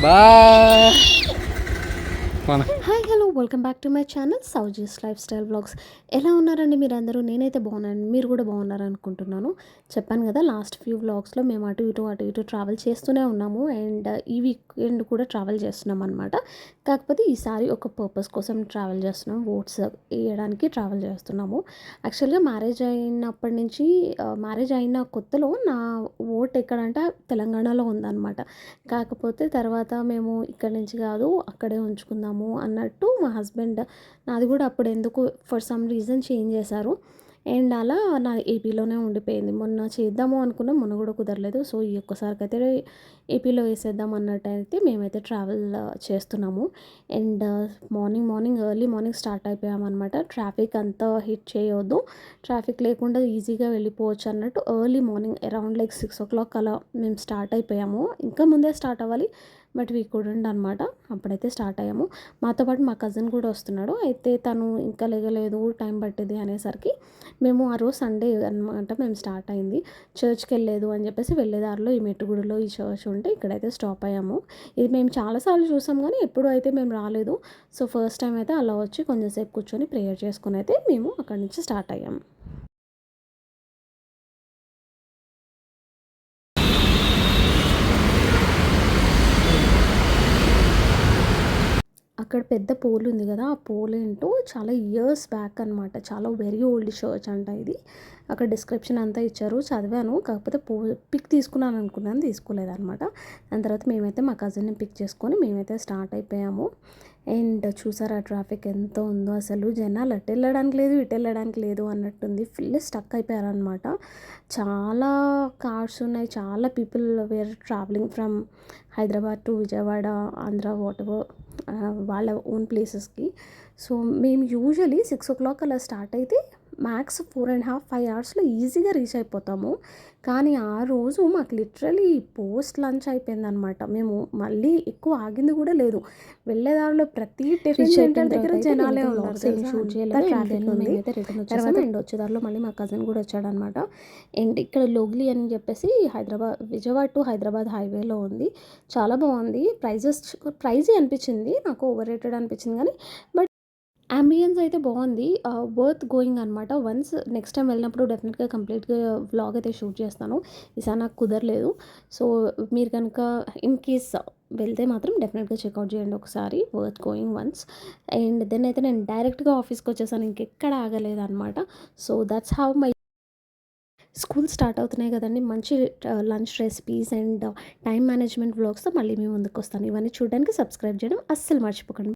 Bye. Hi hello welcome back to my channel Sowji's lifestyle blogs. ఎలా ఉన్నారండి మీరందరూ? నేనైతే బాగున్నాను, మీరు కూడా బాగున్నారు అనుకుంటున్నాను. చెప్పాను కదా, లాస్ట్ ఫ్యూ వ్లాగ్స్లో మేము అటు ఇటు ట్రావెల్ చేస్తూనే ఉన్నాము. అండ్ ఈ వీకెండ్ కూడా ట్రావెల్ చేస్తున్నాం అనమాట. కాకపోతే ఈసారి ఒక పర్పస్ కోసం ట్రావెల్ చేస్తున్నాం, ఓట్స్ వేయడానికి ట్రావెల్ చేస్తున్నాము. యాక్చువల్గా మ్యారేజ్ అయిన కొత్తలో నా ఓట్ ఎక్కడంటే తెలంగాణలో ఉందన్నమాట. కాకపోతే తర్వాత మేము ఇక్కడి నుంచి కాదు అక్కడే ఉంచుకుందాము అన్నట్టు మా హస్బెండ్, నాది కూడా అప్పుడు ఎందుకు ఫర్ సమ్ రీజన్ చేంజ్ చేశారు. అండ్ అలా నా ఏపీలోనే ఉండిపోయింది. మొన్న చేద్దాము అనుకున్నాం, మొన్న కూడా కుదరలేదు. సో ఈ ఒక్కసారికైతే ఏపీలో వేసేద్దాం అన్నట్టయితే మేమైతే ట్రావెల్ చేస్తున్నాము. And morning early morning start అయిపోయామన్నమాట. ట్రాఫిక్ అంతా హిట్ చేయొద్దు, ట్రాఫిక్ లేకుండా ఈజీగా వెళ్ళిపోవచ్చు అన్నట్టు early morning around like 6 o'clock అలా మేము స్టార్ట్ అయిపోయాము. ఇంకా ముందే స్టార్ట్ అవ్వాలి, బట్ వీ కుడెంట్ అనమాట. అప్పుడైతే స్టార్ట్ అయ్యాము. మాతో పాటు మా కజిన్ కూడా వస్తున్నాడు. అయితే తను ఇంకా లేగలేదు, టైం పట్టింది అనేసరికి మేము ఆ రోజు సండే అనమాట మేము స్టార్ట్ అయింది. చర్చ్కి వెళ్ళలేదు అని చెప్పేసి వెళ్ళేదారిలో ఈ మెట్టుగుడిలో ఈ చర్చ్ ఉంటే ఇక్కడైతే స్టాప్ అయ్యాము. ఇది మేము చాలాసార్లు చూసాం కానీ ఎప్పుడు అయితే మేము రాలేదు. సో ఫస్ట్ టైం అయితే అలా వచ్చి కొంచెంసేపు కూర్చొని ప్రేయర్ చేసుకుని అయితే మేము అక్కడి నుంచి స్టార్ట్ అయ్యాము. అక్కడ పెద్ద పోల్ ఉంది కదా, ఆ పోల్ ఏంటో చాలా ఇయర్స్ బ్యాక్ అనమాట. చాలా వెరీ ఓల్డ్ చర్చ్ అంట ఇది. అక్కడ డిస్క్రిప్షన్ అంతా ఇచ్చారు, చదివాను. కాకపోతే పిక్ తీసుకున్నాను అనుకున్నాను, తీసుకోలేదన్నమాట. దాని తర్వాత మేమైతే మా కజిన్ని పిక్ చేసుకొని మేమైతే స్టార్ట్ అయిపోయాము. అండ్ చూసారా ట్రాఫిక్ ఎంత ఉందో అసలు. జనాలు అటు వెళ్ళడానికి లేదు ఇటు వెళ్ళడానికి లేదు అన్నట్టుంది. ఫుల్ స్టక్ అయిపోయారనమాట. చాలా కార్స్ ఉన్నాయి, చాలా people were traveling from Hyderabad to Vijayawada, Andhra, whatever వాళ్ళ ఓన్ ప్లేసెస్కి. సో మేము యూజువలీ 6 o'clock అలా స్టార్ట్ అయితే మ్యాక్స్ 4.5-5 hours ఈజీగా రీచ్ అయిపోతాము. కానీ ఆ రోజు మాకు లిటరలీ పోస్ట్ లంచ్ అయిపోయిందనమాట. మేము మళ్ళీ ఎక్కువ ఆగింది కూడా లేదు. వెళ్ళేదారిలో ప్రతి టిఫిన్ సెంటర్ దగ్గర జనాలే ఉన్నారు. షూట్ చేయలేదు, ట్రాఫిక్ ఉంది. తర్వాత అండ్ వచ్చేదారిలో మళ్ళీ మా కజిన్ కూడా వచ్చాడనమాట. అండ్ ఇక్కడ లోగ్లీ అని చెప్పేసి విజయవాడ టు హైదరాబాద్ హైవేలో ఉంది. చాలా బాగుంది. ప్రైజీ అనిపించింది నాకు, ఓవర్ రేటెడ్ అనిపించింది కానీ బట్ అంబియన్స్ అయితే బాగుంది. వర్త్ గోయింగ్ అనమాట. వన్స్ నెక్స్ట్ టైం వెళ్ళినప్పుడు డెఫినెట్గా కంప్లీట్గా వ్లాగ్ అయితే షూట్ చేస్తాను. ఈసారి నాకు కుదరలేదు. సో మీరు కనుక ఇన్ కేస్ వెళ్తే మాత్రం డెఫినెట్గా చెక్అవుట్ చేయండి ఒకసారి. Worth going once. And then అయితే నేను డైరెక్ట్గా ఆఫీస్కి వచ్చేసాను, ఇంకెక్కడ ఆగలేదు అనమాట. So that's how my school start అవుతున్నాయి కదండి. మంచి lunch recipes and time management వ్లాగ్స్తో మళ్ళీ మేము ముందుకు వస్తాను. ఇవన్నీ చూడడానికి సబ్స్క్రైబ్ చేయడం అస్సలు మర్చిపోకండి.